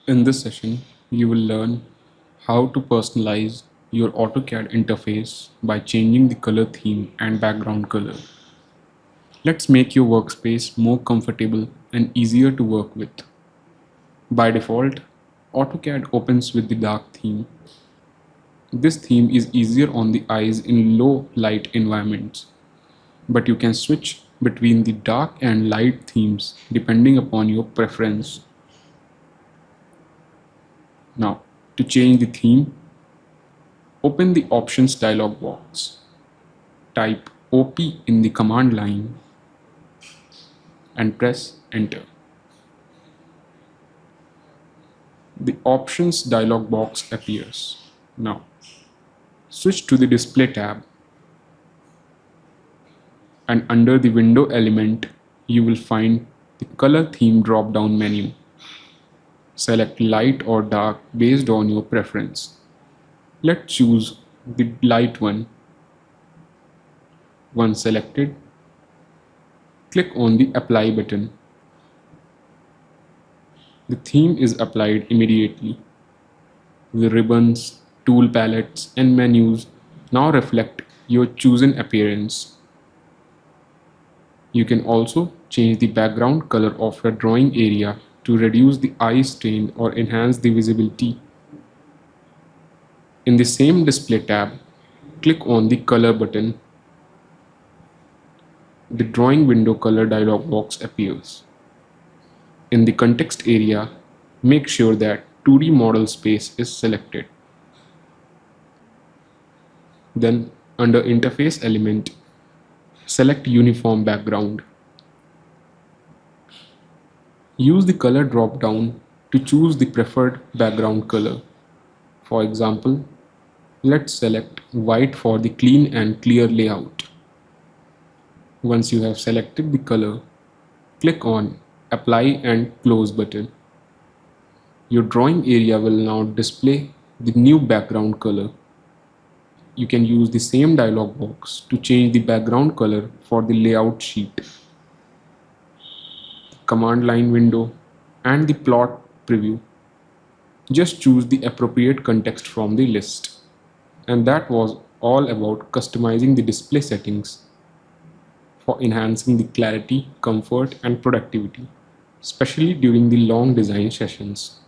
In this session, you will learn how to personalize your AutoCAD interface by changing the color theme and background color. Let's make your workspace more comfortable and easier to work with. By default, AutoCAD opens with the dark theme. This theme is easier on the eyes in low light environments, but you can switch between the dark and light themes depending upon your preference. Now, to change the theme, open the Options dialog box. Type OP in the command line and press Enter. The Options dialog box appears. Now, switch to the Display tab, and under the window element, you will find the Color Theme drop-down menu. Select light or dark based on your preference. Let's choose the light one. Once selected, click on the Apply button. The theme is applied immediately. The ribbons, tool palettes, and menus now reflect your chosen appearance. You can also change the background color of your drawing area to reduce the eye strain or enhance the visibility. In the same Display tab, click on the Color button. The Drawing Window Color dialog box appears. In the Context area, make sure that 2D model space is selected. Then, under Interface element, select Uniform Background. Use the color drop-down to choose the preferred background color. For example, let's select white for the clean and clear layout. Once you have selected the color, click on Apply and Close button. Your drawing area will now display the new background color. You can use the same dialog box to change the background color for the layout sheet, command line window, and the plot preview. Just choose the appropriate context from the list. And that was all about customizing the display settings for enhancing the clarity, comfort, and productivity, especially during the long design sessions.